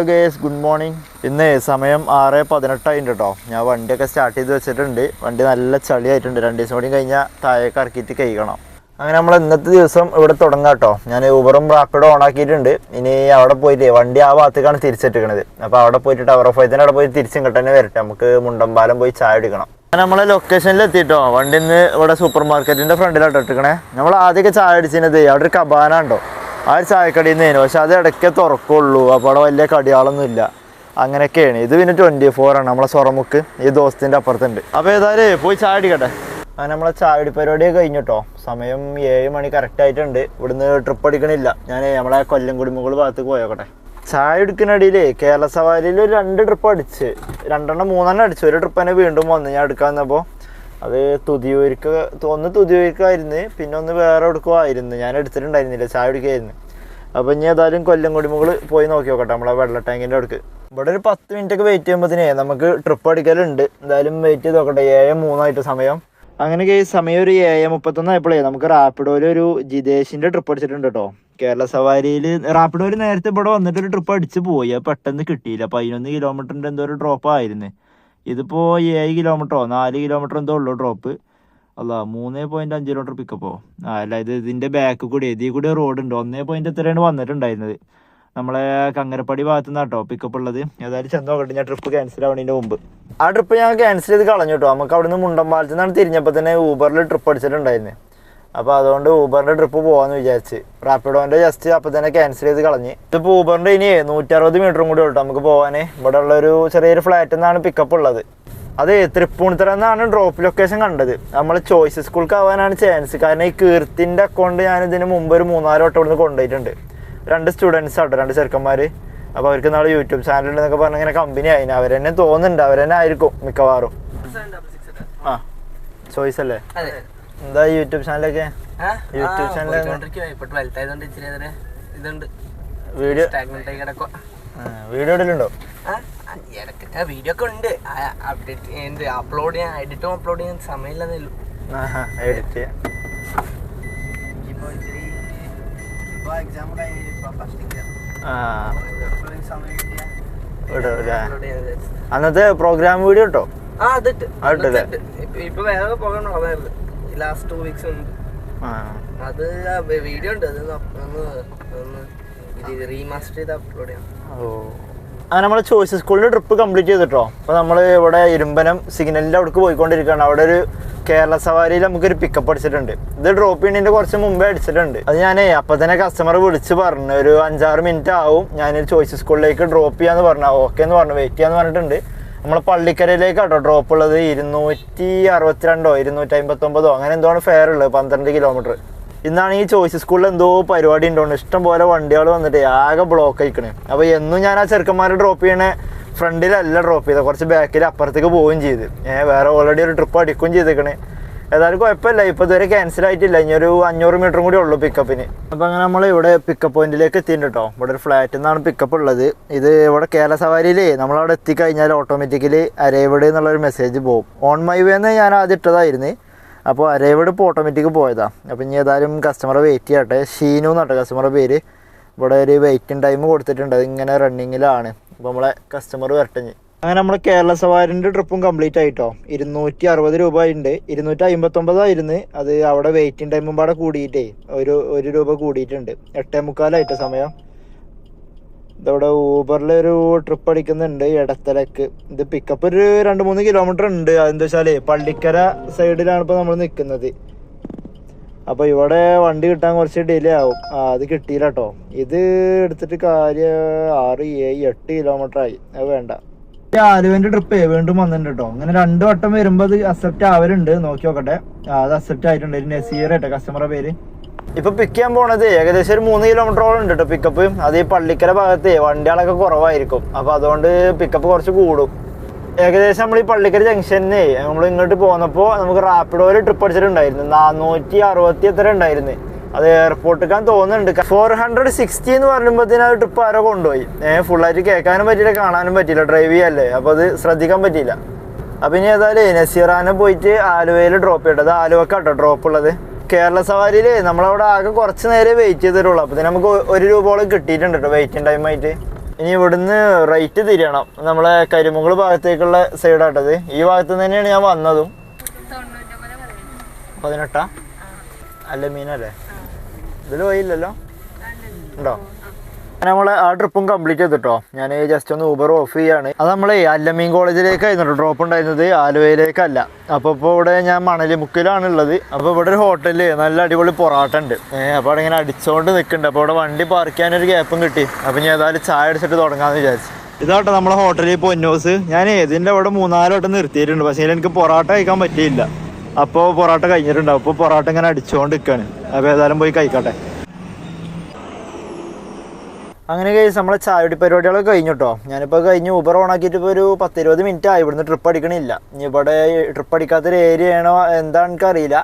Guys good morning. ഇന്ന് സമയം 6:18 കേട്ടോ. ഞാൻ വണ്ടിയൊക്കെ സ്റ്റാർട്ട് ചെയ്ത് വെച്ചിട്ടുണ്ട്. വണ്ടി നല്ല ചളിയായിട്ടുണ്ട്. 2 ദിവസം കൂടി കഴിഞ്ഞാൽ താഴേക്ക് ഇറക്കിയിട്ട് കഴിക്കണം. അങ്ങനെ നമ്മൾ ഇന്നത്തെ ദിവസം ഇവിടെ തുടങ്ങാം കേട്ടോ. ഞാൻ ഊബറും റാപ്പിഡോ ഓൺ ആക്കിയിട്ടുണ്ട്. ഇനി അവിടെ പോയിട്ട് വണ്ടി ആ ഭാഗത്തേക്കാണ് തിരിച്ചിട്ടിരിക്കണത്. അപ്പോൾ അവിടെ പോയിട്ട് ടവർ ഓഫ് ഫൈത്തിൻ്റെ അവിടെ പോയി തിരിച്ചിങ്ങോട്ട് തന്നെ വരട്ടെ. നമുക്ക് മുണ്ടമ്പാലം പോയി ചായ കുടിക്കണം. നമ്മളെ ലൊക്കേഷനിൽ എത്തിയിട്ടോ. വണ്ടി ഇന്ന് ഇവിടെ സൂപ്പർ മാർക്കറ്റിൻ്റെ ഫ്രണ്ടിലാട്ടോ ഇട്ടിരിക്കണേ. നമ്മൾ ആദ്യമൊക്കെ ചായ അടിച്ചിരുന്നത് അവിടെ ഒരു കബാന ഉണ്ടോ, ആ ഒരു ചായക്കടിയിൽ നിന്നേനു. പക്ഷെ അത് ഇടയ്ക്കേ തുറക്കുള്ളൂ. അപ്പോൾ അവിടെ വലിയ കടികളൊന്നും ഇല്ല. അങ്ങനെയൊക്കെയാണ്. ഇത് പിന്നെ 24 ആണ്. നമ്മളെ സൊറമുക്ക് ഈ ദോസ്തിൻ്റെ അപ്പുറത്തുണ്ട്. അപ്പോൾ ഏതായാലും പോയി ചായ അടിക്കട്ടെ. അങ്ങനെ നമ്മളെ ചായടി പരിപാടിയൊക്കെ കഴിഞ്ഞിട്ടോ. സമയം 7 മണി കറക്റ്റ് ആയിട്ടുണ്ട്. ഇവിടുന്ന് ട്രിപ്പ് അടിക്കണില്ല. ഞാൻ നമ്മളെ കൊല്ലംകുടിമുകൾ ഭാഗത്തേക്ക് പോയോക്കട്ടെ. ചായ എടുക്കുന്നിടയിൽ കേരള സവാരിയിൽ ഒരു 2 ട്രിപ്പ് അടിച്ച്, 2-3 അടിച്ചു. ഒരു ട്രിപ്പ് തന്നെ വീണ്ടും വന്ന് ഞാൻ എടുക്കാൻ വന്നപ്പോൾ അത് ഒന്ന് തുതിയൂർക്കായിരുന്നു, പിന്നെ ഒന്ന് വേറെ എടുക്കുമായിരുന്നു. ഞാൻ എടുത്തിട്ടുണ്ടായിരുന്നില്ല, ചായ കുടിക്കായിരുന്നു. അപ്പോൾ ഇനി ഏതായാലും കൊല്ലംകുടിമുകൾ പോയി നോക്കി നോക്കട്ടെ നമ്മളെ വെള്ള ടാങ്കിൻ്റെ അടുക്ക്. ഇവിടെ ഒരു 10 മിനിറ്റൊക്കെ വെയിറ്റ് ചെയ്യുമ്പോഴത്തേനേ നമുക്ക് ട്രിപ്പ് അടിക്കലുണ്ട്. എന്തായാലും വെയിറ്റ് ചെയ്ത് നോക്കട്ടെ. 7:03 സമയം. അങ്ങനെ സമയം ഒരു 7:31 ആയപ്പോഴേ നമുക്ക് റാപ്പിഡോയിൽ ഒരു ജിതേഷിൻ്റെ ട്രിപ്പ് അടിച്ചിട്ടുണ്ട് കേട്ടോ. കേരള സവാരിയിൽ റാപ്പിഡോയിൽ നേരത്തെ ഇവിടെ വന്നിട്ടൊരു ട്രിപ്പ് അടിച്ച് പോയി. അത് പെട്ടെന്ന് കിട്ടിയില്ല. 11 കിലോമീറ്ററിൻ്റെ എന്തോ ഒരു ഡ്രോപ്പ് ആയിരുന്നു. ഇതിപ്പോൾ 7 കിലോമീറ്ററോ 4 കിലോമീറ്റർ എന്തോ ഉള്ളൂ ഡ്രോപ്പ്. അല്ല 3.5 കിലോമീറ്റർ പിക്കപ്പോ. അല്ല ഇതിൻ്റെ ബാക്ക് കൂടി ഇതിൽ കൂടി റോഡുണ്ട്. 1 എത്രയാണ് വന്നിട്ടുണ്ടായിരുന്നത്. നമ്മളെ കങ്ങരപ്പടി ഭാഗത്തു നിന്നാണ് കേട്ടോ പിക്കപ്പ് ഉള്ളത്. ഏതായാലും ചെന്ന് നോക്കട്ടെ. ഞാൻ ട്രിപ്പ് ക്യാൻസൽ ആവുന്നതിൻ്റെ മുമ്പ് ആ ട്രിപ്പ് ഞാൻ ക്യാൻസൽ ചെയ്ത് കളഞ്ഞു കേട്ടോ. നമുക്ക് അവിടെ നിന്ന് മുണ്ടമ്പാലത്ത് നിന്നാണ് തിരിഞ്ഞപ്പോൾ തന്നെ ഊബറിൽ ട്രിപ്പ് അടിച്ചിട്ടുണ്ടായിരുന്നു. അപ്പോൾ അതുകൊണ്ട് ഊബറിൻ്റെ ട്രിപ്പ് പോകാമെന്ന് വിചാരിച്ച് റാപ്പിഡോൻ്റെ ജസ്റ്റ് അപ്പോൾ തന്നെ ക്യാൻസൽ ചെയ്ത് കളഞ്ഞ്. ഇതിപ്പോൾ ഊബറിൻ്റെ ഇനി 160 മീറ്ററും കൂടി ഉള്ളൂ നമുക്ക് പോകാൻ. ഇവിടെ ഉള്ളൊരു ചെറിയൊരു ഫ്ലാറ്റിൽ നിന്നാണ് പിക്കപ്പ് ഉള്ളത്. അത് തൃപ്പൂണിത്തുറ എന്നാണ് ഡ്രോപ്പ് ലൊക്കേഷൻ കണ്ടത്. നമ്മൾ ചോയ്സ് സ്കൂൾക്ക് ആവാനാണ് ചാൻസ്. കാരണം ഈ കീർത്തിൻ്റെ അക്കൗണ്ട് ഞാൻ ഇതിന് മുമ്പ് ഒരു 3-4 വട്ടം ഇവിടുന്ന് കൊണ്ടുപോയിട്ടുണ്ട്. 2 സ്റ്റുഡൻസ് ആട്ടോ, 2 ചെറുക്കന്മാർ. അപ്പോൾ അവർക്ക് നാളെ യൂട്യൂബ് ചാനലുണ്ടെന്നൊക്കെ പറഞ്ഞ് ഇങ്ങനെ കമ്പനി ആയിന്. അവരെന്നെ തോന്നുന്നുണ്ട്, അവരെന്നെ ആയിരിക്കും മിക്കവാറും. ആ ചോയ്സ് അല്ലേ? എന്താ യൂട്യൂബ് ചാനലൊക്കെ? യൂട്യൂബ് ചാനൽ വീഡിയോ ഇടലുണ്ടോ? വീഡിയോ ഒക്കെ ഉണ്ട്. അപ്ഡേറ്റ് അപ്ലോഡ് ചെയ്യാൻ എഡിറ്റും അപ്ലോഡ് ചെയ്യാൻ സമയമില്ലെന്നല്ലോ. എഡിറ്റ് ചെയ്യാം. അന്നത്തെ പ്രോഗ്രാം വീഡിയോ കേട്ടോ. ഇപ്പൊ വേറെ പോകണോ? അതായത് ലാസ്റ്റ് 2 വീക്സ് ഉണ്ട്. അത് വീഡിയോ ഉണ്ട്. അത് ഒന്ന് റീമാസ്റ്റർ ചെയ്ത് അപ്ലോഡ് ചെയ്യാം. അങ്ങനെ നമ്മൾ ചോയ്സ് സ്കൂളിൻ്റെ ട്രിപ്പ് കംപ്ലീറ്റ് ചെയ്തിട്ടോ. അപ്പോൾ നമ്മൾ ഇവിടെ ഇരുമ്പനം സിഗ്നലിൻ്റെ അവിടേക്ക് പോയിക്കൊണ്ടിരിക്കുകയാണ്. അവിടെ ഒരു കേരള സവാരിയിൽ നമുക്കൊരു പിക്കപ്പ് അടിച്ചിട്ടുണ്ട്. ഇത് ഡ്രോപ്പ് ചെയ്യുന്നതിൻ്റെ കുറച്ച് മുമ്പേ അടിച്ചിട്ടുണ്ട്. അത് ഞാൻ അപ്പോൾ തന്നെ കസ്റ്റമർ വിളിച്ച് പറഞ്ഞു ഒരു 5-6 മിനിറ്റ് ആവും ഞാൻ ചോയ്സ് സ്കൂളിലേക്ക് ഡ്രോപ്പ് ചെയ്യാന്ന് പറഞ്ഞു. ഓക്കെ എന്ന് പറഞ്ഞു. വെയിറ്റ് ചെയ്യാന്ന് പറഞ്ഞിട്ടുണ്ട്. നമ്മൾ പള്ളിക്കരയിലേക്കാട്ടോ ഡ്രോപ്പ് ഉള്ളത്. 262 259 അങ്ങനെ എന്തോണ് ഫെയർ ഉള്ളത്. 12 കിലോമീറ്റർ. ഇന്നാണ് ഈ ചോയ്സ് സ്കൂളിൽ എന്തോ പരിപാടി ഉണ്ടോണ്ട് ഇഷ്ടം പോലെ വണ്ടികൾ വന്നിട്ട് ആകെ ബ്ലോക്ക് ആയിക്കണേ. അപ്പോൾ എന്നും ഞാൻ ആ ചെറുക്കന്മാരെ ഡ്രോപ്പ് ചെയ്യണേ ഫ്രണ്ടിലല്ല ഡ്രോപ്പ് ചെയ്തത്, കുറച്ച് ബാക്കിൽ അപ്പുറത്തേക്ക് പോവുകയും ചെയ്ത്. വേറെ ഓൾറെഡി ഒരു ട്രിപ്പ് അടിക്കുകയും ചെയ്തേക്കണേ. ഏതായാലും കുഴപ്പമില്ല. ഇപ്പോൾ ഇതുവരെ ക്യാൻസൽ ആയിട്ടില്ല. ഇനി ഒരു 500 മീറ്ററും കൂടി ഉള്ളൂ പിക്കപ്പിന്. അപ്പോൾ അങ്ങനെ നമ്മൾ ഇവിടെ പിക്കപ്പ് പോയിന്റിലേക്ക് എത്തിയിട്ടുണ്ട് കേട്ടോ. ഇവിടെ ഒരു ഫ്ലാറ്റിൽ നിന്നാണ് പിക്കപ്പ് ഉള്ളത്. ഇത് ഇവിടെ കേരള സവാരിയിൽ നമ്മളവിടെ എത്തിക്കഴിഞ്ഞാൽ ഓട്ടോമാറ്റിക്കലി അരൈവ്ഡ് എന്നുള്ളൊരു മെസ്സേജ് പോകും. ഓൺ മൈ വേ എന്ന് ഞാൻ ആദ്യം ഇട്ടതായിരുന്നു. അപ്പോൾ അരൈവ്ഡ് ഇപ്പോൾ ഓട്ടോമാറ്റിക് പോയതാണ്. അപ്പോൾ ഇനി ഏതായാലും കസ്റ്റമറെ വെയിറ്റ് ചെയ്യട്ടെ. ഷീനു എന്നാട്ടോ കസ്റ്റമറുടെ പേര്. ഇവിടെ ഒരു വെയിറ്റിംഗ് ടൈം കൊടുത്തിട്ടുണ്ട്. അതിങ്ങനെ റണ്ണിങ്ങിലാണ്. അപ്പോൾ നമ്മളെ കസ്റ്റമർ വരട്ടെ. അങ്ങനെ നമ്മൾ കേരള സവാരിൻ്റെ ട്രിപ്പും കംപ്ലീറ്റ് ആയിട്ടോ. 260 രൂപ ഉണ്ട്. 259 ആയിരുന്നു. അത് അവിടെ വെയിറ്റിംഗ് ടൈമും പാടെ കൂടിയിട്ടേ ഒരു രൂപ കൂടിയിട്ടുണ്ട്. 8:45 സമയം. ഇതവിടെ ഊബറിലൊരു ട്രിപ്പ് അടിക്കുന്നുണ്ട് ഇടത്തലക്ക്. ഇത് പിക്കപ്പ് ഒരു 2-3 കിലോമീറ്റർ ഉണ്ട്. അതെന്താ വെച്ചാൽ പള്ളിക്കര സൈഡിലാണ് ഇപ്പോൾ നമ്മൾ നിൽക്കുന്നത്. അപ്പോൾ ഇവിടെ വണ്ടി കിട്ടാൻ കുറച്ച് ഡിലേ ആവും. അത് കിട്ടിയില്ല കേട്ടോ. ഇത് എടുത്തിട്ട് കാര്യം 6-8 കിലോമീറ്റർ ആയി. അത് വേണ്ട. ആലുവൻ്റെ ട്രിപ്പ് വീണ്ടും വന്നിട്ടുണ്ട് കേട്ടോ. അങ്ങനെ 2 വട്ടം വരുമ്പോൾ അത് അക്സെപ്റ്റ് ആവലുണ്ട്. നോക്കി നോക്കട്ടെ. അത് അക്സെപ്റ്റ് ആയിട്ടുണ്ട്. നസീർ കേട്ടോ കസ്റ്റമറുടെ പേര്. ഇപ്പൊ പിക്ക് ചെയ്യാൻ പോണത് ഏകദേശം ഒരു 3 കിലോമീറ്ററോളം ഉണ്ട് കേട്ടോ പിക്കപ്പ്. അത് ഈ പള്ളിക്കര ഭാഗത്ത് വണ്ടികളൊക്കെ കുറവായിരിക്കും. അപ്പൊ അതുകൊണ്ട് പിക്കപ്പ് കുറച്ച് കൂടും. ഏകദേശം നമ്മൾ ഈ പള്ളിക്കര ജംഗ്ഷനിൽ നമ്മൾ ഇങ്ങോട്ട് പോന്നപ്പോൾ നമുക്ക് റാപ്പിഡോയിൽ ട്രിപ്പ് അടിച്ചിട്ടുണ്ടായിരുന്നു. 460 എത്ര ഉണ്ടായിരുന്നു. അത് എയർപോർട്ടിക്കാൻ തോന്നുന്നുണ്ട്. 460 എന്ന് പറയുമ്പോഴത്തേന് ആ ട്രിപ്പ് ആരോ കൊണ്ടുപോയി. ഫുള്ളായിട്ട് കേൾക്കാനും പറ്റിയില്ല, കാണാനും പറ്റിയില്ല. ഡ്രൈവ് ചെയ്യല്ലേ, അപ്പോൾ അത് ശ്രദ്ധിക്കാൻ പറ്റിയില്ല. അപ്പം ഇനി ഏതായാലും നസീറാനെ പോയിട്ട് ആലുവയിൽ ഡ്രോപ്പ് ചെയ്യട്ടെ. ആലുവക്കാട്ടോ ഡ്രോപ്പ് ഉള്ളത്. കേരള സവാരിയിൽ നമ്മളവിടെ ആകെ കുറച്ച് നേരം വെയിറ്റ് ചെയ്തിട്ടുള്ളൂ. അപ്പോൾ നമുക്ക് 1 രൂപയോളം കിട്ടിയിട്ടുണ്ട് കേട്ടോ വെയിറ്റിംഗ് ടൈമായിട്ട്. ഇനി ഇവിടുന്ന് റൈറ്റ് തിരിയണം. നമ്മളെ കരിമുകൾ ഭാഗത്തേക്കുള്ള സൈഡാട്ടത്. ഈ ഭാഗത്ത് നിന്ന് തന്നെയാണ് ഞാൻ വന്നതും. 18 അല്ല മീനല്ലേ? ഇതിൽ വഴിയില്ലല്ലോ, ഉണ്ടോ? നമ്മളെ ആ ട്രിപ്പും കംപ്ലീറ്റ് ചെയ്തിട്ടോ. ഞാൻ ജസ്റ്റ് ഒന്ന് ഊബർ ഓഫ് ചെയ്യാണ്. അത് നമ്മളെ അല്ലമീൻ കോളേജിലേക്കായിരുന്നു ഡ്രോപ്പ് ഉണ്ടായിരുന്നത്, ആലുവയിലേക്കല്ല. അപ്പോൾ ഇപ്പോൾ ഇവിടെ ഞാൻ മണലിമുക്കിലാണ് ഉള്ളത്. അപ്പോൾ ഇവിടെ ഒരു ഹോട്ടലിൽ നല്ല അടിപൊളി പൊറാട്ട ഉണ്ട്. അപ്പോൾ അവിടെ ഇങ്ങനെ അടിച്ചുകൊണ്ട് നിൽക്കുന്നുണ്ട്. അപ്പോൾ അവിടെ വണ്ടി പാർക്ക് ചെയ്യാനൊരു ഗ്യാപ്പും കിട്ടി. അപ്പോൾ ഞാൻ ഏതായാലും ചായ അടിച്ചിട്ട് തുടങ്ങാമെന്ന് വിചാരിച്ചു. ഇതാട്ടോ നമ്മളെ ഹോട്ടലിൽ പൊന്നോസ്. ഞാൻ ഇതിൻ്റെ അവിടെ 3-4 വട്ടം നിർത്തിയിട്ടുണ്ട്. പക്ഷേ എനിക്ക് പൊറാട്ട കഴിക്കാൻ പറ്റിയില്ല. അപ്പോൾ പൊറാട്ട കഴിഞ്ഞിട്ടുണ്ടാവും. അപ്പോൾ പൊറാട്ട ഇങ്ങനെ അടിച്ചുകൊണ്ട് നിൽക്കുകയാണ്. അപ്പോൾ ഏതായാലും പോയി കഴിക്കട്ടെ. അങ്ങനെ കഴിച്ച് നമ്മളെ ചായടി പരിപാടികളൊക്കെ കഴിഞ്ഞു കേട്ടോ. ഞാനിപ്പോൾ കഴിഞ്ഞ് ഊബർ ഓണാക്കിയിട്ട് ഇപ്പോൾ ഒരു 10-20 മിനിറ്റ് ആയി. ഇവിടുന്ന് ട്രിപ്പ് അടിക്കണില്ല. ഇനി ഇവിടെ ട്രിപ്പ് അടിക്കാത്തൊരു ഏരിയ ആണോ എന്താണെന്ന് എനിക്കറിയില്ല.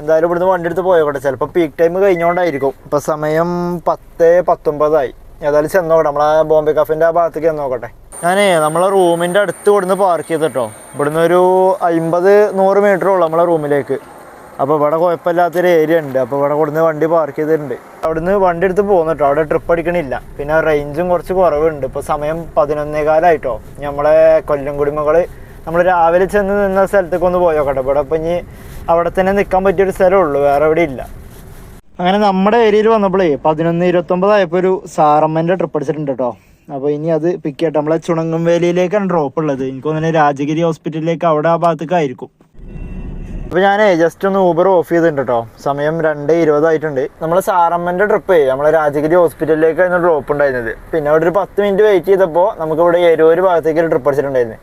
എന്തായാലും ഇവിടുന്ന് വണ്ടി എടുത്ത് പോയോട്ടെ. ചിലപ്പോൾ പീക്ക് ടൈം കഴിഞ്ഞുകൊണ്ടായിരിക്കും. ഇപ്പോൾ സമയം 10:19 ഏതായാലും ചെന്നോട്ടെ. നമ്മളെ ബോംബെ കഫേൻ്റെ ആ ഭാഗത്തേക്ക് ചെന്ന് നോക്കട്ടെ. ഞാനേ നമ്മളെ റൂമിൻ്റെ അടുത്ത് ഇവിടുന്ന് പാർക്ക് ചെയ്തിട്ടോ. ഇവിടുന്ന് ഒരു 50-100 മീറ്ററേ ഉള്ളൂ നമ്മളെ റൂമിലേക്ക്. അപ്പോൾ ഇവിടെ കുഴപ്പമില്ലാത്തൊരു ഏരിയ ഉണ്ട്. അപ്പോൾ ഇവിടെ കൊടുന്ന് വണ്ടി പാർക്ക് ചെയ്തിട്ടുണ്ട്. അവിടുന്ന് വണ്ടി എടുത്ത് പോകുന്നിട്ടോ. അവിടെ ട്രിപ്പ് അടിക്കണില്ല. പിന്നെ റേഞ്ചും കുറച്ച് കുറവുണ്ട്. ഇപ്പോൾ സമയം 11:15 നമ്മളെ കൊല്ലംകുടിമകൾ നമ്മൾ രാവിലെ ചെന്ന് നിന്ന സ്ഥലത്തേക്ക് ഒന്ന് പോയോക്കട്ടെ. ഇവിടെ ഇപ്പം ഇനി അവിടെ തന്നെ നിൽക്കാൻ പറ്റിയൊരു സ്ഥലമേ ഉള്ളൂ, വേറെ എവിടെ ഇല്ല. അങ്ങനെ നമ്മുടെ ഏരിയയിൽ വന്നപ്പോഴേ 11:29 ഒരു സാറമ്മൻ്റെ ട്രിപ്പ് അടിച്ചിട്ടുണ്ട് കേട്ടോ. അപ്പോൾ ഇനി അത് പിക്ക് ചെയ്യട്ടെ. നമ്മളെ ചുണങ്ങംവേലിയിലേക്കാണ് ഡ്രോപ്പ് ഉള്ളത്. എനിക്കൊന്നിനെ രാജഗിരി ഹോസ്പിറ്റലിലേക്ക് അവിടെ ആ ഭാഗത്തേക്കായിരിക്കും. അപ്പോൾ ഞാൻ ജസ്റ്റ് ഒന്ന് ഊബർ ഓഫ് ചെയ്തിട്ടുണ്ട് കേട്ടോ. സമയം 2:20 നമ്മളെ സാറമ്മൻ്റെ ട്രിപ്പ് നമ്മളെ രാജഗിരി ഹോസ്പിറ്റലിലേക്കായിരുന്നു ഡ്രോപ്പ് ഉണ്ടായിരുന്നത്. പിന്നെ അവിടെ ഒരു 10 മിനിറ്റ് വെയിറ്റ് ചെയ്തപ്പോൾ നമുക്കിവിടെ എരൂര് ഭാഗത്തേക്ക് ഒരു ട്രിപ്പ് അടിച്ചിട്ടുണ്ടായിരുന്നു.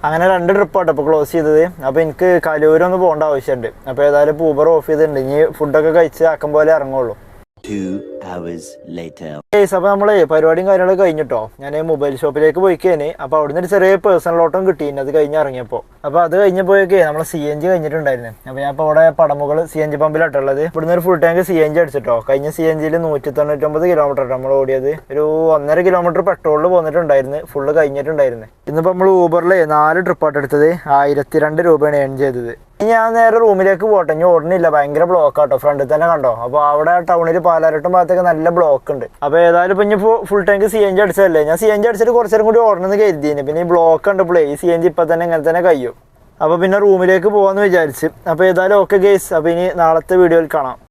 അങ്ങനെ 2 ട്രിപ്പാട്ടോ ഇപ്പോൾ ക്ലോസ് ചെയ്തത്. അപ്പോൾ എനിക്ക് കലൂരൊന്ന് പോകേണ്ട ആവശ്യമുണ്ട്. അപ്പോൾ ഏതായാലും ഇപ്പോൾ ഊബർ ഓഫ് ചെയ്തിട്ടുണ്ട്. ഇനി ഫുഡൊക്കെ കഴിച്ച് ആക്കം പോലെ ഇറങ്ങുള്ളൂ. 2 hours later. അപ്പോൾ നമ്മളെ പരിപാടിയും കാര്യങ്ങളൊക്കെ കഴിഞ്ഞിട്ടോ. ഞാൻ മൊബൈൽ ഷോപ്പിലേക്ക് പോയിക്കേന്. അപ്പോൾ അവിടുന്ന് ഒരു ചെറിയ പേഴ്സണൽ ഓട്ടം കിട്ടിയിരുന്നു അത് കഴിഞ്ഞ് ഇറങ്ങിയപ്പോൾ. അപ്പോൾ അത് കഴിഞ്ഞപ്പോഴൊക്കെ നമ്മളെ CNG കഴിഞ്ഞിട്ടുണ്ടായിരുന്നു. അപ്പോൾ ഞാൻ ഇപ്പോൾ അവിടെ പടമുകൾ CNG പമ്പിലാട്ടുള്ളത്. ഇവിടുന്ന് ഒരു ഫുൾ ടാങ്ക് CNG അടിച്ചിട്ടോ. കഴിഞ്ഞ CNGയിൽ 199 കിലോമീറ്റർ നമ്മൾ ഓടിയത്. ഒരു 1.5 കിലോമീറ്റർ പെട്രോളിൽ പോന്നിട്ടുണ്ടായിരുന്നു. ഫുള്ള് കഴിഞ്ഞിട്ടുണ്ടായിരുന്നു. ഇന്നിപ്പോൾ നമ്മൾ ഊബറിൽ 4 ട്രിപ്പായിട്ട് എടുത്തത് 1002 രൂപയാണ് ഏൺ ചെയ്തത്. ഞാൻ നേരെ റൂമിലേക്ക് പോട്ടെ. ഇനി ഓടണില്ല, ഭയങ്കര ബ്ലോക്ക് ആട്ടോ. ഫ്രണ്ടിൽ തന്നെ കണ്ടോ. അപ്പോൾ അവിടെ ടൗണിൽ പാലാരട്ടും ഭാഗത്തൊക്കെ നല്ല ബ്ലോക്ക് ഉണ്ട്. അപ്പോൾ ഏതായാലും ഇപ്പം ഇനിയിപ്പോൾ ഫുൾ ടാങ്ക് CNG അടിച്ചതല്ലേ. ഞാൻ CNG അടിച്ചിട്ട് കുറച്ച് നേരം കൂടി ഓടണമെന്ന് കരുതിന്. പിന്നെ ഈ ബ്ലോക്ക് കണ്ടപ്പോഴേ ഈ CNG ഇപ്പം തന്നെ ഇങ്ങനെ തന്നെ കഴിയും. അപ്പോൾ പിന്നെ റൂമിലേക്ക് പോകാമെന്ന് വിചാരിച്ച്. അപ്പോൾ ഏതായാലും ഓക്കെ ഗേസ്. അപ്പോൾ ഇനി നാളത്തെ വീഡിയോയിൽ കാണാം.